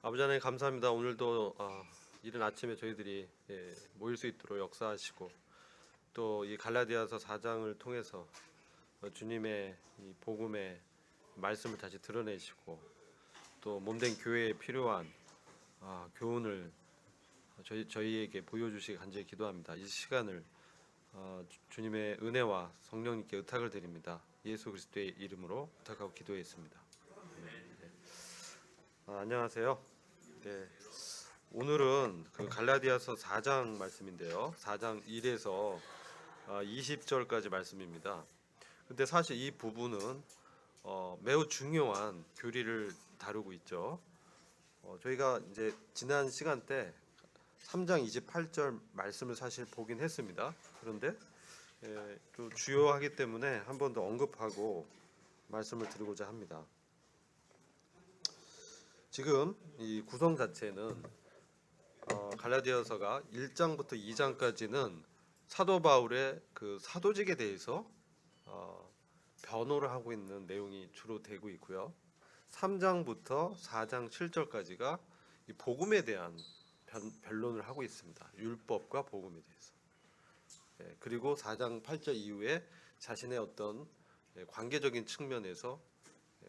아버지 하나님 감사합니다. 오늘도 이른 아침에 저희들이 모일 수 있도록 역사하시고 또 이 갈라디아서 4장을 통해서 주님의 이 복음의 말씀을 다시 드러내시고 또 몸된 교회에 필요한 교훈을 저희에게 보여주시기 간절히 기도합니다. 이 시간을 주님의 은혜와 성령님께 의탁을 드립니다. 예수 그리스도의 이름으로 부탁하고 기도했습니다. 안녕하세요. 네, 오늘은 그 갈라디아서 4장 말씀인데요. 4장 1에서 20절까지 말씀입니다. 근데 사실 이 부분은 매우 중요한 교리를 다루고 있죠. 저희가 이제 지난 시간 때 3장 28절 말씀을 사실 보긴 했습니다. 그런데 또 주요하기 때문에 한 번 더 언급하고 말씀을 드리고자 합니다. 지금 이 구성 자체는 갈라디아서가 1장부터 2장까지는 사도 바울의 그 사도직에 대해서 변호를 하고 있는 내용이 주로 되고 있고요. 3장부터 4장 7절까지가 이 복음에 대한 변론을 하고 있습니다. 율법과 복음에 대해서. 그리고 4장 8절 이후에 자신의 어떤 관계적인 측면에서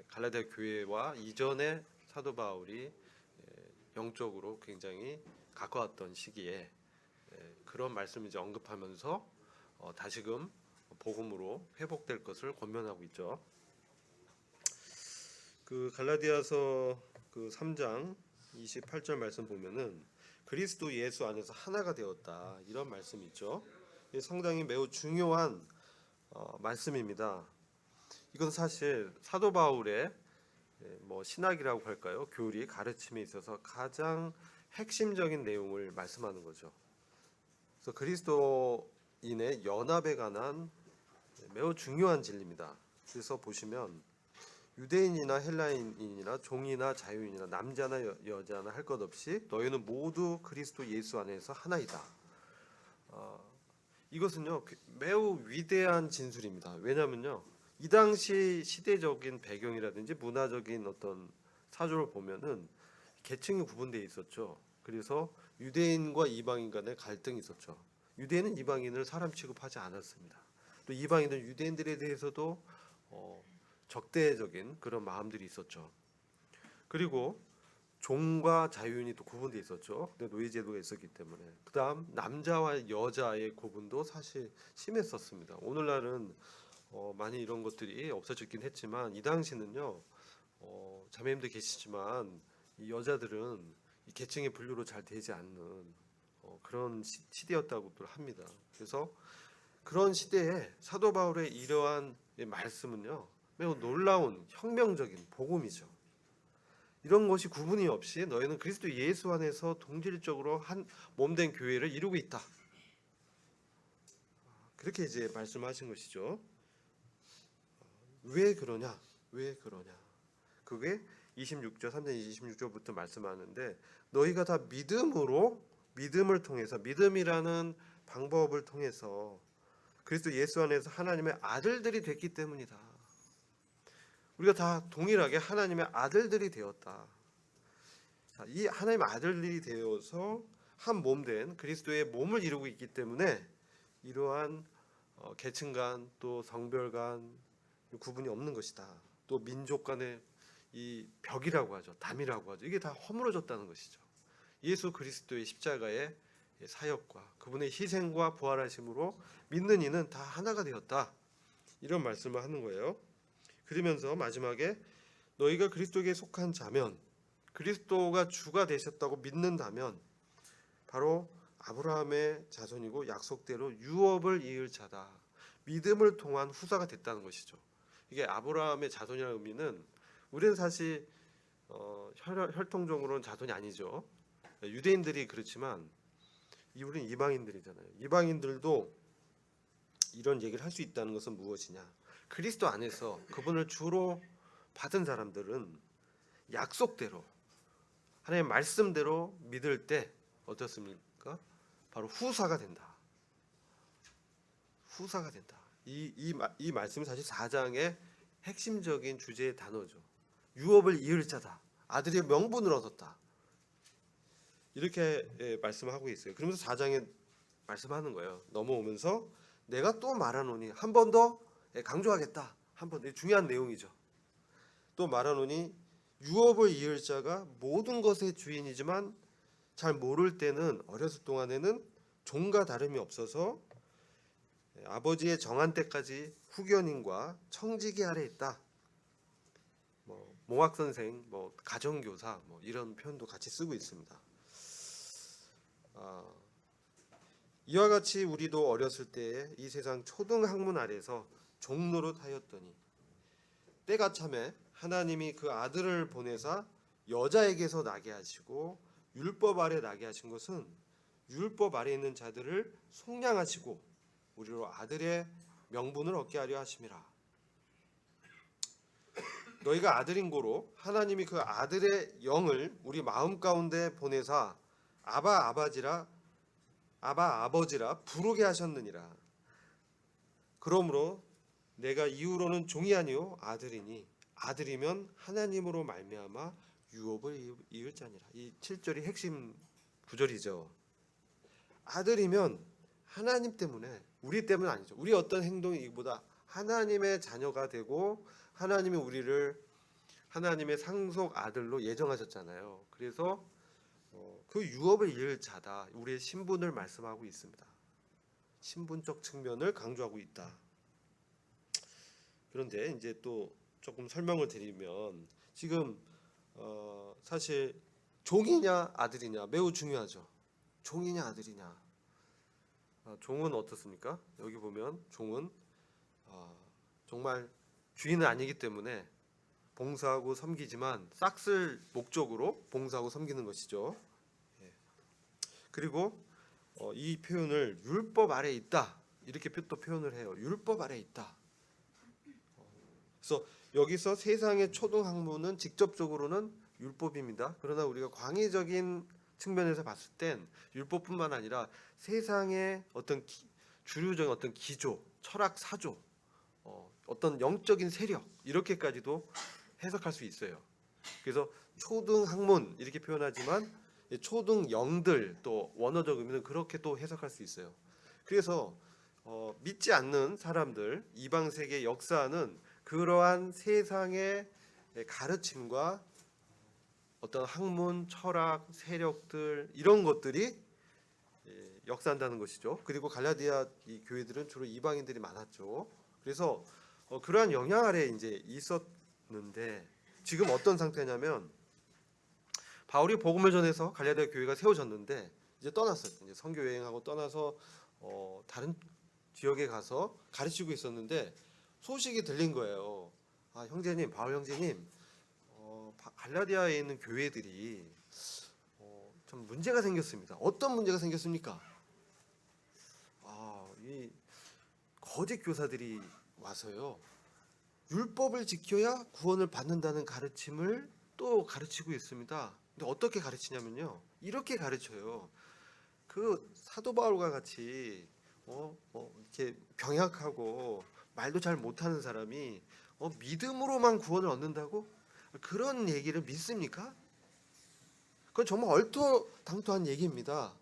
갈라디아 교회와 이전에 사도 바울이 영적으로 굉장히 가까웠던 시기에 그런 말씀을 이제 언급하면서 다시금 복음으로 회복될 것을 권면하고 있죠. 그 갈라디아서 그 3장 28절 말씀 보면은 그리스도 예수 안에서 하나가 되었다 이런 말씀이 있죠. 상당히 매우 중요한 말씀입니다. 이건 사실 사도 바울의 뭐 신학이라고 할까요? 교리, 가르침에 있어서 가장 핵심적인 내용을 말씀하는 거죠. 그래서 그리스도인의 연합에 관한 매우 중요한 진리입니다. 그래서 보시면 유대인이나 헬라인이나 종이나 자유인이나 남자나 여자나 할 것 없이 너희는 모두 그리스도 예수 안에서 하나이다. 이것은요 매우 위대한 진술입니다. 왜냐하면요 이 당시 시대적인 배경이라든지 문화적인 어떤 사조를 보면은 계층이 구분되어 있었죠. 그래서 유대인과 이방인 간의 갈등이 있었죠. 유대인은 이방인을 사람 취급하지 않았습니다. 또 이방인은 유대인들에 대해서도 적대적인 그런 마음들이 있었죠. 그리고 종과 자유인이 또 구분되어 있었죠. 근데 노예제도가 있었기 때문에. 그다음 남자와 여자의 구분도 사실 심했었습니다. 오늘날은 많이 이런 것들이 없어졌긴 했지만 이 당시는요 자매님들 계시지만 이 여자들은 이 계층의 분류로 잘 되지 않는 그런 시대였다고들 합니다. 그래서 그런 시대에 사도 바울의 이러한 말씀은요 매우 놀라운 혁명적인 복음이죠. 이런 것이 구분이 없이 너희는 그리스도 예수 안에서 동질적으로 한 몸된 교회를 이루고 있다. 그렇게 이제 말씀하신 것이죠. 왜 그러냐? 왜 그러냐? 그게 26절 3장 26절부터 말씀하는데 너희가 다 믿음을 통해서 믿음이라는 방법을 통해서 그리스도 예수 안에서 하나님의 아들들이 됐기 때문이다. 우리가 다 동일하게 하나님의 아들들이 되었다. 이 하나님의 아들들이 되어서 한 몸된 그리스도의 몸을 이루고 있기 때문에 이러한 계층 간 또 성별 간 구분이 없는 것이다. 또 민족 간의 이 벽이라고 하죠. 담이라고 하죠. 이게 다 허물어졌다는 것이죠. 예수 그리스도의 십자가의 사역과 그분의 희생과 부활하심으로 믿는 이는 다 하나가 되었다. 이런 말씀을 하는 거예요. 그러면서 마지막에 너희가 그리스도에게 속한 자면 그리스도가 주가 되셨다고 믿는다면 바로 아브라함의 자손이고 약속대로 유업을 이을 자다. 믿음을 통한 후사가 됐다는 것이죠. 이게 아브라함의 자손이라는 의미는 우리는 사실 혈통적으로는 자손이 아니죠. 유대인들이 그렇지만 우리는 이방인들이잖아요. 이방인들도 이런 얘기를 할 수 있다는 것은 무엇이냐? 그리스도 안에서 그분을 주로 받은 사람들은 약속대로 하나님의 말씀대로 믿을 때 어떻습니까? 바로 후사가 된다. 후사가 된다. 이 말씀이 사실 4장의 핵심적인 주제의 단어죠. 유업을 이을 자다. 아들의 명분을 얻었다. 이렇게 말씀하고 있어요. 그러면서 4장에 말씀하는 거예요. 넘어오면서 내가 또 말하노니 한 번 더 강조하겠다. 한 번 중요한 내용이죠. 또 말하노니 유업을 이을 자가 모든 것의 주인이지만 잘 모를 때는 어렸을 동안에는 종과 다름이 없어서 아버지의 정한 때까지 후견인과 청지기 아래 있다. 뭐 몽학 선생, 뭐 가정교사, 뭐 이런 표현도 같이 쓰고 있습니다. 이와 같이 우리도 어렸을 때에 이 세상 초등 학문 아래서 종노릇 하였더니 때가 참에 하나님이 그 아들을 보내사 여자에게서 나게 하시고 율법 아래 나게 하신 것은 율법 아래 있는 자들을 속량하시고 우리로 아들의 명분을 얻게 하려 하심이라. 너희가 아들인 고로 하나님이 그 아들의 영을 우리 마음 가운데 보내사 아바 아버지라 부르게 하셨느니라. 그러므로 내가 이후로는 종이 아니요 아들이니 아들이면 하나님으로 말미암아 유업을 이을 자니라. 이 7절이 핵심 구절이죠. 아들이면 하나님 때문에, 우리 때문 아니죠. 우리 어떤 행동이 이보다 하나님의 자녀가 되고 하나님이 우리를 하나님의 상속 아들로 예정하셨잖아요. 그래서 그 유업을 이을 자다. 우리의 신분을 말씀하고 있습니다. 신분적 측면을 강조하고 있다. 그런데 이제 또 조금 설명을 드리면 지금 사실 종이냐 아들이냐 매우 중요하죠. 종이냐 아들이냐. 종은 어떻습니까? 여기 보면 종은 정말 주인은 아니기 때문에 봉사하고 섬기지만 싹쓸 목적으로 봉사하고 섬기는 것이죠. 그리고 이 표현을 율법 아래 있다 이렇게 또 표현을 해요. 율법 아래 있다. 그래서 여기서 세상의 초등 학문은 직접적으로는 율법입니다. 그러나 우리가 광의적인 측면에서 봤을 땐 율법뿐만 아니라 세상의 어떤 주류적인 어떤 기조, 철학 사조, 어떤 영적인 세력 이렇게까지도 해석할 수 있어요. 그래서 초등 학문 이렇게 표현하지만 초등 영들 또 원어적 의미는 그렇게 또 해석할 수 있어요. 그래서 믿지 않는 사람들 이방 세계 역사는 그러한 세상의 가르침과 어떤 학문, 철학, 세력들 이런 것들이 역사한다는 것이죠. 그리고 갈라디아 이 교회들은 주로 이방인들이 많았죠. 그래서 그러한 영향 아래 이제 있었는데 지금 어떤 상태냐면 바울이 복음을 전해서 갈라디아 교회가 세워졌는데 이제 떠났어요. 이제 선교 여행하고 떠나서 다른 지역에 가서 가르치고 있었는데 소식이 들린 거예요. 형제님, 바울 형제님, 갈라디아에 있는 교회들이 좀 문제가 생겼습니다. 어떤 문제가 생겼습니까? 이 거짓 교사들이 와서요. 율법을 지켜야 구원을 받는다는 가르침을 또 가르치고 있습니다. 근데 어떻게 가르치냐면요. 이렇게 가르쳐요. 그 사도 바울과 같이 이렇게 병약하고 말도 잘 못하는 사람이 믿음으로만 구원을 얻는다고? 그런 얘기를 믿습니까? 그건 정말 얼토당토한 얘기입니다.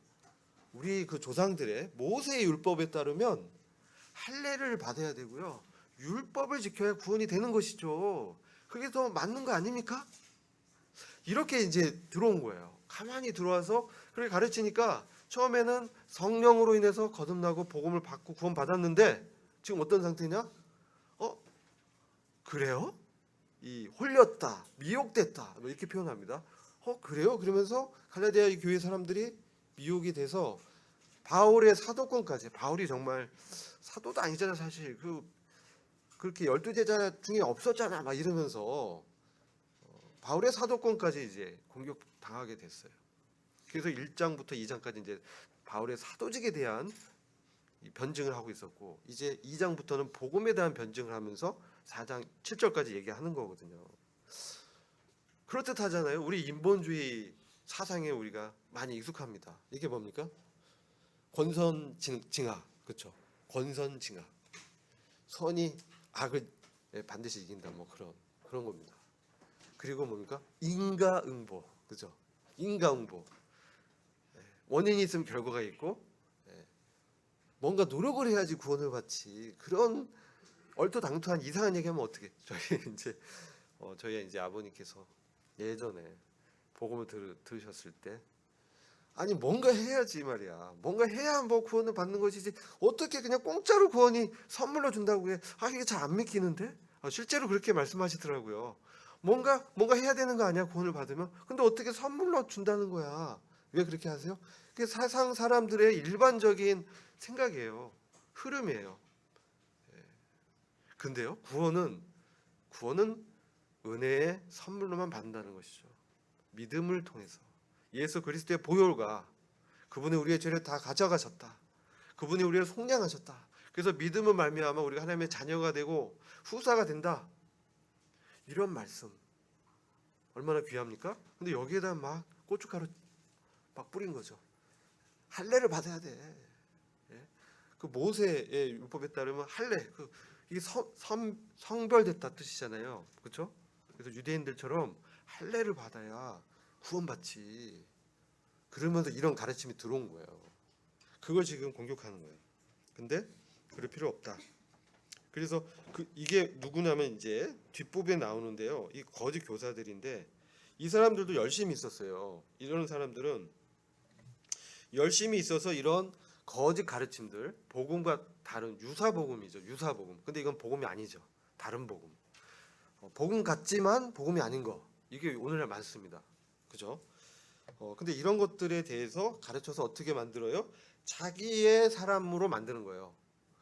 우리 그 조상들의 모세의 율법에 따르면 할례를 받아야 되고요. 율법을 지켜야 구원이 되는 것이죠. 그게 더 맞는 거 아닙니까? 이렇게 이제 들어온 거예요. 가만히 들어와서 그렇게 가르치니까 처음에는 성령으로 인해서 거듭나고 복음을 받고 구원 받았는데 지금 어떤 상태냐? 그래요? 이 홀렸다, 미혹됐다 뭐 이렇게 표현합니다. 그래요? 그러면서 갈라디아 교회 사람들이 미혹이 돼서 바울의 사도권까지, 바울이 정말 사도도 아니잖아 사실, 그렇게 12제자 중에 없었잖아 막 이러면서 바울의 사도권까지 이제 공격 당하게 됐어요. 그래서 1장부터 2장까지 이제 바울의 사도직에 대한 변증을 하고 있었고 이제 2장부터는 복음에 대한 변증을 하면서 4장 7절까지 얘기하는 거거든요. 그렇듯하잖아요. 우리 인본주의 사상에 우리가 많이 익숙합니다. 이게 뭡니까? 권선징악, 그렇죠? 권선징악. 선이 악을 반드시 이긴다, 뭐 그런 겁니다. 그리고 뭡니까? 인과응보, 그죠? 인과응보. 원인이 있으면 결과가 있고, 예, 뭔가 노력을 해야지 구원을 받지. 그런 얼토당토한 이상한 얘기하면 어떻게? 저희 이제 아버님께서 예전에 복음을 들으셨을 때, 아니 뭔가 해야지 말이야. 뭔가 해야 뭐 구원을 받는 것이지. 어떻게 그냥 공짜로 구원이 선물로 준다고 해? 아 이게 잘 안 믿기는데? 실제로 그렇게 말씀하시더라고요. 뭔가 해야 되는 거 아니야 구원을 받으면? 근데 어떻게 선물로 준다는 거야? 왜 그렇게 하세요? 그게 사상 사람들의 일반적인 생각이에요. 흐름이에요. 근데요, 구원은 은혜의 선물로만 받는다는 것이죠. 믿음을 통해서 예수 그리스도의 보혈과 그분이 우리의 죄를 다 가져가셨다. 그분이 우리를 속량하셨다. 그래서 믿음을 말미암아 우리가 하나님의 자녀가 되고 후사가 된다. 이런 말씀 얼마나 귀합니까? 근데 여기에다 막 고춧가루 막 뿌린 거죠. 할례를 받아야 돼. 예? 그 모세의 율법에 따르면 할례, 이게 성별됐다 뜻이잖아요. 그렇죠? 그래서 유대인들처럼 할례를 받아야 구원받지. 그러면서 이런 가르침이 들어온 거예요. 그걸 지금 공격하는 거예요. 근데 그럴 필요 없다. 그래서 이게 누구냐면 이제 뒷부분에 나오는데요. 이 거짓 교사들인데 이 사람들도 열심히 있었어요. 이런 사람들은 열심히 있어서 이런 거짓 가르침들, 복음과 다른 유사 복음이죠. 유사 복음. 근데 이건 복음이 아니죠. 다른 복음. 복음 같지만 복음이 아닌 거. 이게 오늘날 많습니다. 그죠? 근데 이런 것들에 대해서 가르쳐서 어떻게 만들어요? 자기의 사람으로 만드는 거예요.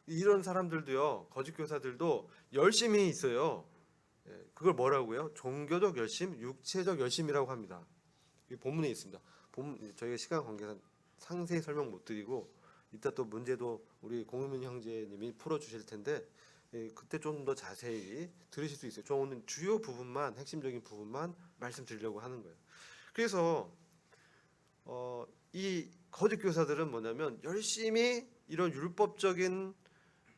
이런 사람들도요, 거짓 교사들도 열심히 있어요. 예, 그걸 뭐라고요? 종교적 열심, 육체적 열심이라고 합니다. 이 본문에 있습니다. 저희가 시간 관계상 상세히 설명 못 드리고 이따 또 문제도 우리 공유민 형제님이 풀어주실 텐데 그때 좀 더 자세히 들으실 수 있어요. 저 오늘 주요 부분만 핵심적인 부분만 말씀드리려고 하는 거예요. 그래서 이 거짓 교사들은 뭐냐면 열심히 이런 율법적인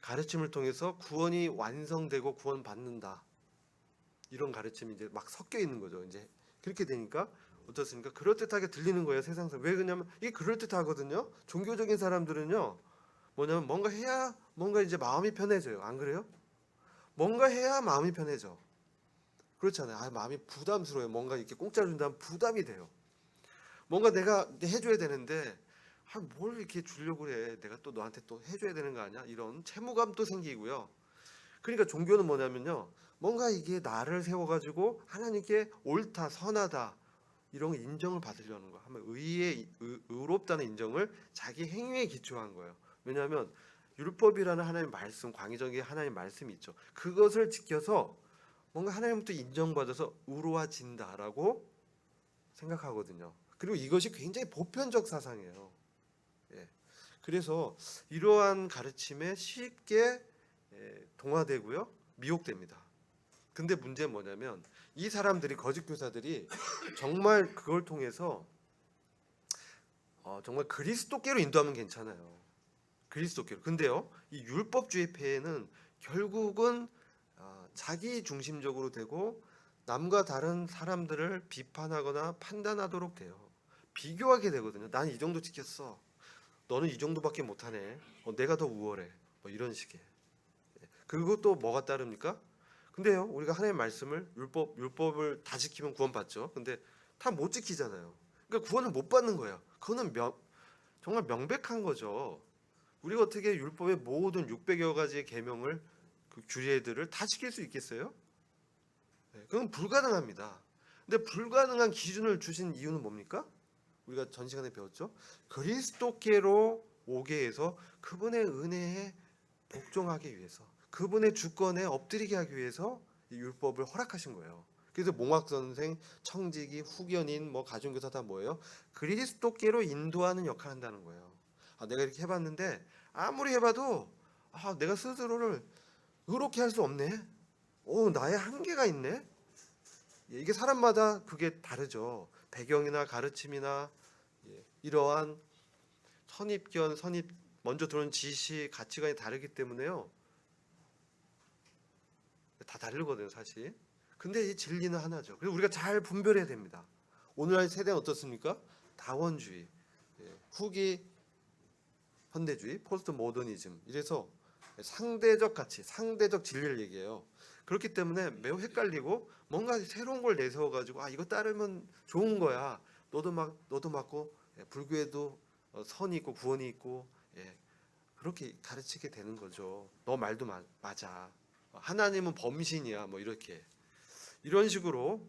가르침을 통해서 구원이 완성되고 구원받는다. 이런 가르침이 이제 막 섞여 있는 거죠. 이제 그렇게 되니까 어떻습니까? 그럴듯하게 들리는 거예요, 세상에서. 왜 그러냐면 이게 그럴듯하거든요. 종교적인 사람들은요. 뭐냐면 뭔가 해야 뭔가 이제 마음이 편해져요. 안 그래요? 뭔가 해야 마음이 편해져. 그렇잖아요. 마음이 부담스러워요. 뭔가 이렇게 공짜로 준다면 부담이 돼요. 뭔가 내가 해줘야 되는데 뭘 이렇게 주려고 그래. 내가 또 너한테 또 해줘야 되는 거 아니야? 이런 채무감도 생기고요. 그러니까 종교는 뭐냐면요. 뭔가 이게 나를 세워가지고 하나님께 옳다, 선하다 이런 인정을 받으려는 거. 하면 의롭다는 인정을 자기 행위에 기초한 거예요. 왜냐하면 율법이라는 하나님의 말씀, 광의적인 하나님의 말씀이 있죠. 그것을 지켜서 뭔가 하나님부터 인정받아서 의로워진다라고 생각하거든요. 그리고 이것이 굉장히 보편적 사상이에요. 예. 그래서 이러한 가르침에 쉽게 동화되고요, 미혹됩니다. 근데 문제는 뭐냐면 이 사람들이 거짓 교사들이 정말 그걸 통해서 정말 그리스도께로 인도하면 괜찮아요. 그리스도께로. 근데요, 이 율법주의 폐해는 결국은 자기 중심적으로 되고 남과 다른 사람들을 비판하거나 판단하도록 돼요. 비교하게 되거든요. 난 이 정도 지켰어. 너는 이 정도밖에 못하네. 내가 더 우월해. 뭐 이런 식의. 그리고 또 뭐가 따릅니까? 근데요, 우리가 하나님의 말씀을 율법을 다 지키면 구원받죠. 근데 다 못 지키잖아요. 그러니까 구원을 못 받는 거예요. 그거는 정말 명백한 거죠. 우리가 어떻게 율법의 모든 600여 가지의 계명을 그 규례들을 다 지킬 수 있겠어요? 그건 불가능합니다. 근데 불가능한 기준을 주신 이유는 뭡니까? 우리가 전 시간에 배웠죠. 그리스도께로 오게 해서 그분의 은혜에 복종하기 위해서, 그분의 주권에 엎드리게 하기 위해서 이 율법을 허락하신 거예요. 그래서 몽학 선생, 청지기, 후견인, 뭐 가정교사 다 뭐예요? 그리스도께로 인도하는 역할을 한다는 거예요. 내가 이렇게 해봤는데 아무리 해봐도 내가 스스로를 의롭게 할 수 없네. 나의 한계가 있네. 이게 사람마다 그게 다르죠. 배경이나 가르침이나 이러한 선입견, 먼저 들어온 지식, 가치관이 다르기 때문에요. 다 다르거든요, 사실. 근데 이 진리는 하나죠. 그래서 우리가 잘 분별해야 됩니다. 오늘날 세대는 어떻습니까? 다원주의. 후기 현대주의, 포스트 모더니즘, 이래서 상대적 가치, 상대적 진리를 얘기해요. 그렇기 때문에 매우 헷갈리고 뭔가 새로운 걸 내세워 가지고 이거 따르면 좋은 거야. 너도 맞고 불교에도 선이 있고 구원이 있고 그렇게 가르치게 되는 거죠. 너 말도 맞아. 하나님은 범신이야. 뭐 이렇게 이런 식으로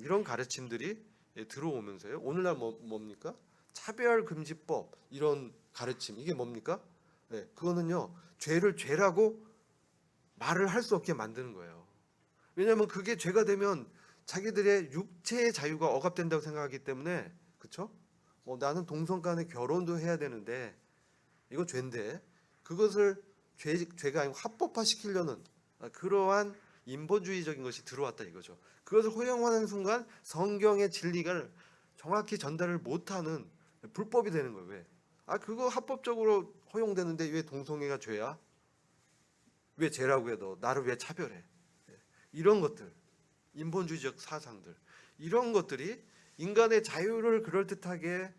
이런 가르침들이 들어오면서요. 오늘날 뭡니까? 차별금지법 이런 가르침 이게 뭡니까? 그거는요 죄를 죄라고 말을 할 수 없게 만드는 거예요. 왜냐하면 그게 죄가 되면 자기들의 육체의 자유가 억압된다고 생각하기 때문에 그렇죠? 나는 동성 간에 결혼도 해야 되는데 이거 죄인데 그것을 죄가 아니고 합법화 시키려는 그러한 인본주의적인 것이 들어왔다 이거죠. 그것을 허용하는 순간 성경의 진리가 정확히 전달을 못하는 불법이 되는 거예요. 왜? 그거 합법적으로 허용되는데 왜 동성애가 죄야? 왜 죄라고 해? 너 나를 왜 차별해? 이런 것들, 인본주의적 사상들, 이런 것들이 인간의 자유를 그럴듯하게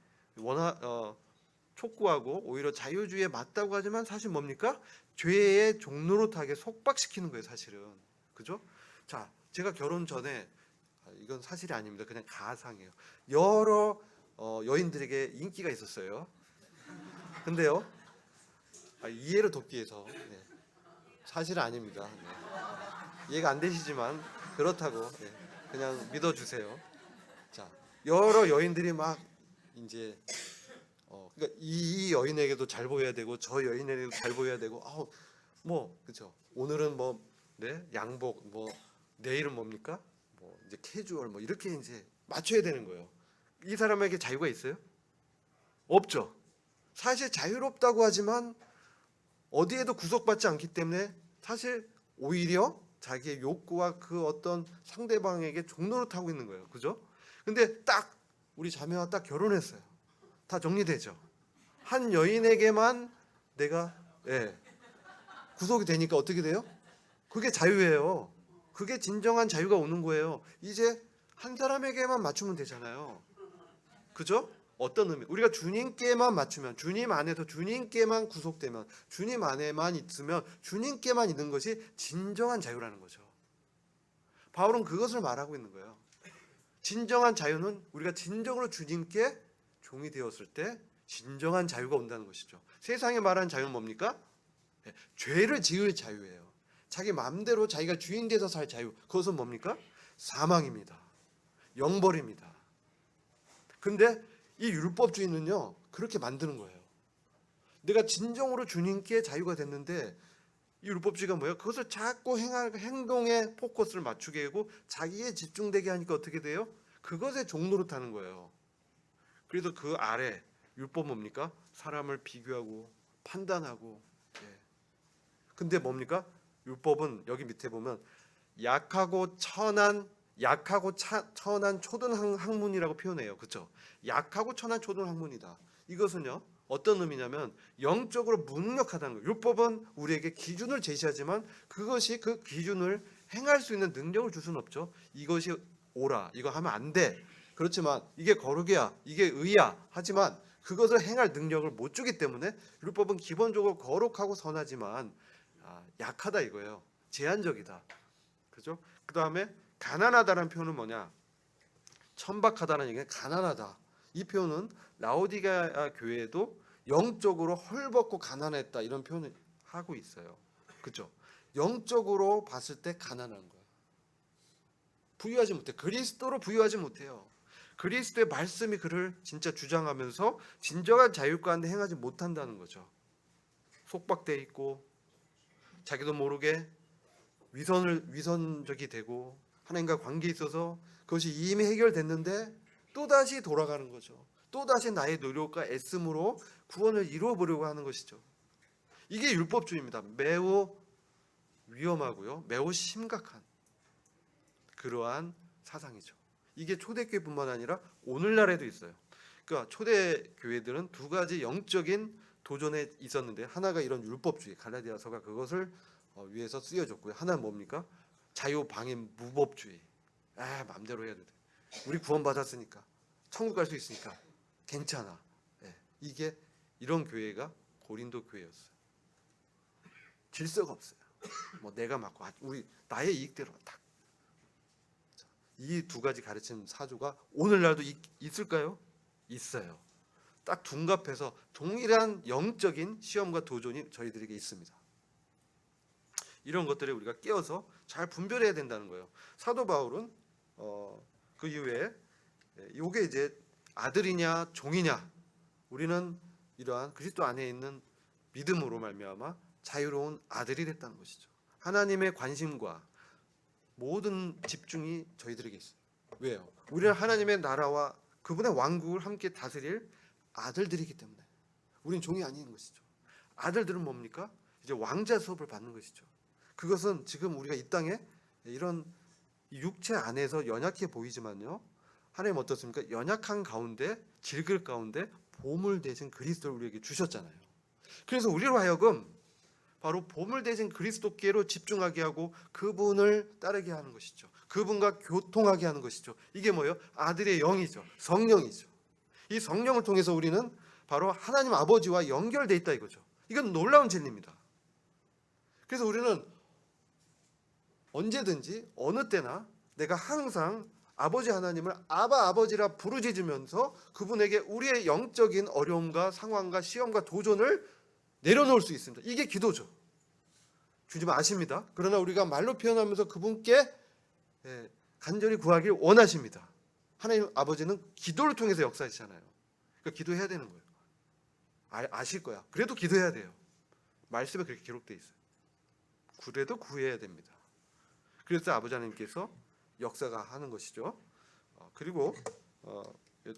촉구하고 오히려 자유주의에 맞다고 하지만 사실 뭡니까? 죄의 종노릇하게 속박시키는 거예요, 사실은. 그죠? 자, 제가 결혼 전에 이건 사실이 아닙니다. 그냥 가상이에요. 여러 여인들에게 인기가 있었어요. 근데요, 이해를 돕기 위해서 사실은 아닙니다. 이해가 안 되시지만 그렇다고 그냥 믿어주세요. 자, 여러 여인들이 막 이제 그러니까 이 여인에게도 잘 보여야 되고 저 여인에게도 잘 보여야 되고 그렇죠. 오늘은 양복 내일은 뭡니까? 이제 캐주얼 이렇게 이제 맞춰야 되는 거예요. 이 사람에게 자유가 있어요? 없죠. 사실 자유롭다고 하지만 어디에도 구속받지 않기 때문에 사실 오히려 자기의 욕구와 그 어떤 상대방에게 종노릇하고 있는 거예요. 그죠? 근데 딱 우리 자매와 딱 결혼했어요. 다 정리되죠. 한 여인에게만 내가 구속이 되니까 어떻게 돼요? 그게 자유예요. 그게 진정한 자유가 오는 거예요. 이제 한 사람에게만 맞추면 되잖아요. 그죠? 어떤 의미? 우리가 주님께만 맞추면, 주님 안에서 주님께만 구속되면, 주님 안에만 있으면, 주님께만 있는 것이 진정한 자유라는 거죠. 바울은 그것을 말하고 있는 거예요. 진정한 자유는 우리가 진정으로 주님께 종이 되었을 때 진정한 자유가 온다는 것이죠. 세상에 말하는 자유는 뭡니까? 죄를 지을 자유예요. 자기 마음대로 자기가 주인 돼서 살 자유. 그것은 뭡니까? 사망입니다. 영벌입니다. 근데 이 율법주의는요 그렇게 만드는 거예요. 내가 진정으로 주님께 자유가 됐는데 이 율법주의가 뭐예요? 그것을 자꾸 행동에 포커스를 맞추게 하고 자기에 집중되게 하니까 어떻게 돼요? 그것에 종노릇하는 거예요. 그래서 그 아래 율법 뭡니까? 사람을 비교하고 판단하고 근데 뭡니까? 율법은 여기 밑에 보면 약하고 천한 초등 학문이라고 표현해요. 그렇죠? 약하고 천한 초등 학문이다. 이것은요 어떤 의미냐면 영적으로 무능력하다는 거예요. 율법은 우리에게 기준을 제시하지만 그것이 그 기준을 행할 수 있는 능력을 줄 수는 없죠. 이것이 옳아, 이거 하면 안 돼. 그렇지만 이게 거룩이야, 이게 의야. 하지만 그것을 행할 능력을 못 주기 때문에 율법은 기본적으로 거룩하고 선하지만 약하다 이거예요. 제한적이다. 그죠? 그 다음에 가난하다는 표현은 뭐냐? 천박하다는 얘기는 가난하다. 이 표현은 라오디게아 교회에도 영적으로 헐벗고 가난했다 이런 표현을 하고 있어요. 그렇죠? 영적으로 봤을 때 가난한 거야. 부유하지 못해. 그리스도로 부유하지 못해요. 그리스도의 말씀이 그를 진짜 주장하면서 진정한 자유 가운데 행하지 못한다는 거죠. 속박돼 있고 자기도 모르게 위선적이 되고 하나님과 관계에 있어서 그것이 이미 해결됐는데 또다시 돌아가는 거죠. 또다시 나의 노력과 애씀으로 구원을 이루어보려고 하는 것이죠. 이게 율법주의입니다. 매우 위험하고요. 매우 심각한 그러한 사상이죠. 이게 초대교회뿐만 아니라 오늘날에도 있어요. 그러니까 초대교회들은 두 가지 영적인 도전에 있었는데 하나가 이런 율법주의, 갈라디아서가 그것을 위해서 쓰여졌고요. 하나는 뭡니까? 자유방임 무법주의. 마음대로 해야 돼. 우리 구원받았으니까 천국 갈 수 있으니까 괜찮아. 이게 이런 교회가 고린도 교회였어요. 질서가 없어요. 뭐 내가 맡고 우리 나의 이익대로 딱. 이 두 가지 가르침 사조가 오늘날도 있을까요? 있어요. 딱 둔갑해서 동일한 영적인 시험과 도전이 저희들에게 있습니다. 이런 것들을 우리가 깨어서 잘 분별해야 된다는 거예요. 사도 바울은 그 이후에 이게 이제 아들이냐 종이냐, 우리는 이러한 그리스도 안에 있는 믿음으로 말미암아 자유로운 아들이 됐다는 것이죠. 하나님의 관심과 모든 집중이 저희들에게 있어요. 왜요? 우리는 하나님의 나라와 그분의 왕국을 함께 다스릴 아들들이기 때문에 우린 종이 아닌 것이죠. 아들들은 뭡니까? 이제 왕자 수업을 받는 것이죠. 그것은 지금 우리가 이 땅에 이런 육체 안에서 연약해 보이지만요, 하나님 어떻습니까? 연약한 가운데, 질글 가운데 보물 대신 그리스도를 우리에게 주셨잖아요. 그래서 우리로 하여금 바로 보물 대신 그리스도께로 집중하게 하고 그분을 따르게 하는 것이죠. 그분과 교통하게 하는 것이죠. 이게 뭐예요? 아들의 영이죠. 성령이죠. 이 성령을 통해서 우리는 바로 하나님 아버지와 연결돼 있다 이거죠. 이건 놀라운 진리입니다. 그래서 우리는 언제든지 어느 때나 내가 항상 아버지 하나님을 아바 아버지라 부르짖으면서 그분에게 우리의 영적인 어려움과 상황과 시험과 도전을 내려놓을 수 있습니다. 이게 기도죠. 주님 아십니다. 그러나 우리가 말로 표현하면서 그분께 간절히 구하길 원하십니다. 하나님 아버지는 기도를 통해서 역사하시잖아요. 그러니까 기도해야 되는 거예요. 아실 거야. 그래도 기도해야 돼요. 말씀에 그렇게 기록되어 있어요. 그래도 구해야 됩니다. 그래서 아버지 하나님께서 역사가 하는 것이죠. 그리고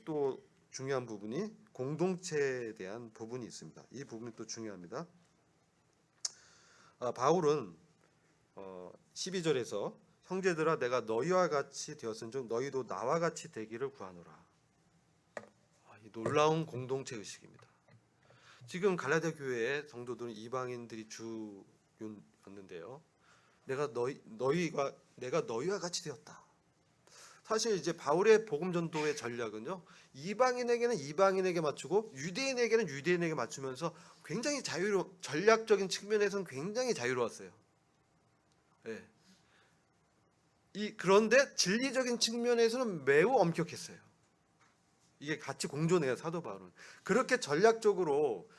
또 중요한 부분이 공동체에 대한 부분이 있습니다. 이 부분이 또 중요합니다. 바울은 12절에서 형제들아 내가 너희와 같이 되었은즉 너희도 나와 같이 되기를 구하노라. 이 놀라운 공동체 의식입니다. 지금 갈라디아 교회의 성도들은 이방인들이 주였는데요. 내가 너희와 같이 되었다. 사실 이제 바울의 복음 전도의 전략은요, 이방인에게는 이방인에게 맞추고 유대인에게는 유대인에게 맞추면서 굉장히 전략적인 측면에서는 굉장히 자유로웠어요. 네. 그런데 진리적인 측면에서는 매우 엄격했어요. 이게 같이 공존해요. 사도 바울은 그렇게 전략적으로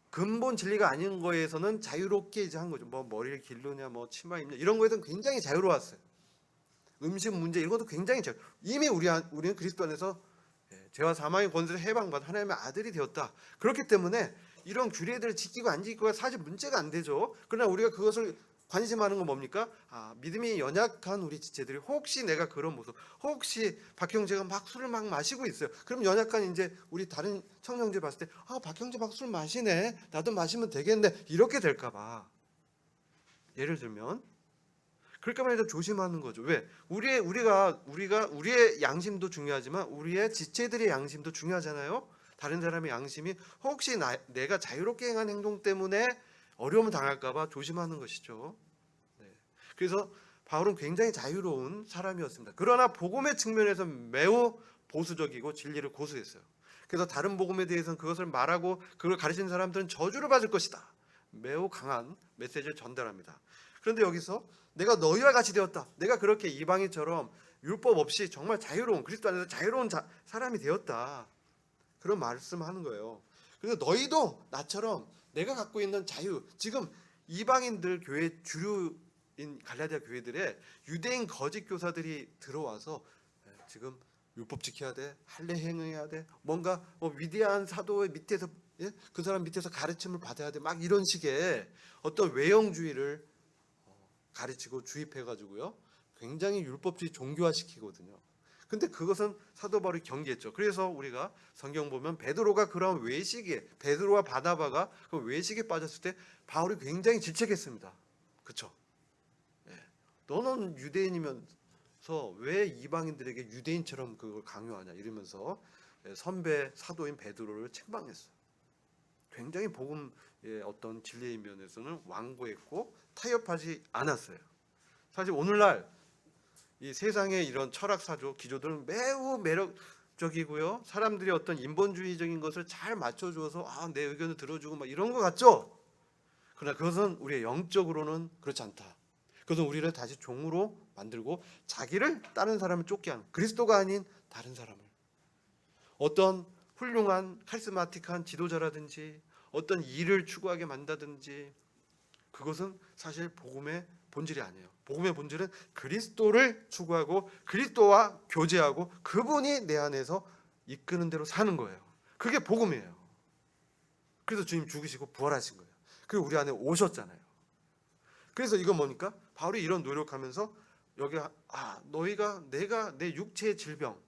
근본 진리가 아닌 거에서는 자유롭게 이제 한 거죠. 뭐 머리를 기르냐, 뭐 치마 입냐 이런 거에서는 굉장히 자유로웠어요. 음식 문제 이런 것도 굉장히 이미 우리는 그리스도 안에서 죄와 사망의 권세에서 해방받은 하나님의 아들이 되었다. 그렇기 때문에 이런 규례들을 지키고 안 지키고가 사실 문제가 안 되죠. 그러나 우리가 그것을 관심하는 건 뭡니까? 믿음이 연약한 우리 지체들이 혹시 내가 그런 모습, 혹시 박형제가 막 술을 막 마시고 있어요. 그럼 연약한 이제 우리 다른 청년들 봤을 때 박형제 막 술 마시네, 나도 마시면 되겠네, 이렇게 될까봐. 예를 들면 그럴까봐 해서 조심하는 거죠. 왜? 우리의 양심도 중요하지만 우리의 지체들의 양심도 중요하잖아요. 다른 사람의 양심이 혹시 내가 자유롭게 행한 행동 때문에 어려움을 당할까봐 조심하는 것이죠. 네. 그래서 바울은 굉장히 자유로운 사람이었습니다. 그러나 복음의 측면에서 매우 보수적이고 진리를 고수했어요. 그래서 다른 복음에 대해서는 그것을 말하고 그걸 가르치는 사람들은 저주를 받을 것이다. 매우 강한 메시지를 전달합니다. 그런데 여기서 내가 너희와 같이 되었다. 내가 그렇게 이방인처럼 율법 없이 정말 자유로운, 그리스도 안에서 자유로운 사람이 되었다. 그런 말씀하는 거예요. 그래서 너희도 나처럼 내가 갖고 있는 자유, 지금 이방인들 교회 주류인 갈라디아 교회들의 유대인 거짓 교사들이 들어와서 지금 율법 지켜야 돼, 할례 행해야 돼, 뭔가 위대한 사도의 밑에서 그 사람 밑에서 가르침을 받아야 돼, 막 이런 식의 어떤 외형주의를 가르치고 주입해가지고요, 굉장히 율법주의 종교화시키거든요. 근데 그것은 사도 바울이 경계했죠. 그래서 우리가 성경 보면 베드로가 그런 외식에, 베드로와 바나바가 그 외식에 빠졌을 때 바울이 굉장히 질책했습니다. 그렇죠? 너는 유대인이면서 왜 이방인들에게 유대인처럼 그걸 강요하냐 이러면서 선배 사도인 베드로를 책망했어요. 굉장히 복음의 어떤 진리의 면에서는 완고했고 타협하지 않았어요. 사실 오늘날 이 세상의 이런 철학 사조 기조들은 매우 적이고요. 사람들이 어떤 인본주의적인 것을 잘 맞춰주어서 내 의견을 들어주고 막 이런 것 같죠. 그러나 그것은 우리의 영적으로는 그렇지 않다. 그것은 우리를 다시 종으로 만들고 자기를 다른 사람을 쫓게 하는, 그리스도가 아닌 다른 사람을, 어떤 훌륭한 카리스마틱한 지도자라든지 어떤 일을 추구하게 만다든지, 그것은 사실 복음의 본질이 아니에요. 복음의 본질은 그리스도를 추구하고 그리스도와 교제하고 그분이 내 안에서 이끄는 대로 사는 거예요. 그게 복음이에요. 그래서 주님 죽으시고 부활하신 거예요. 그리고 우리 안에 오셨잖아요. 그래서 이건 뭡니까? 바울이 이런 노력하면서 여기 너희가 내가 내 육체의 질병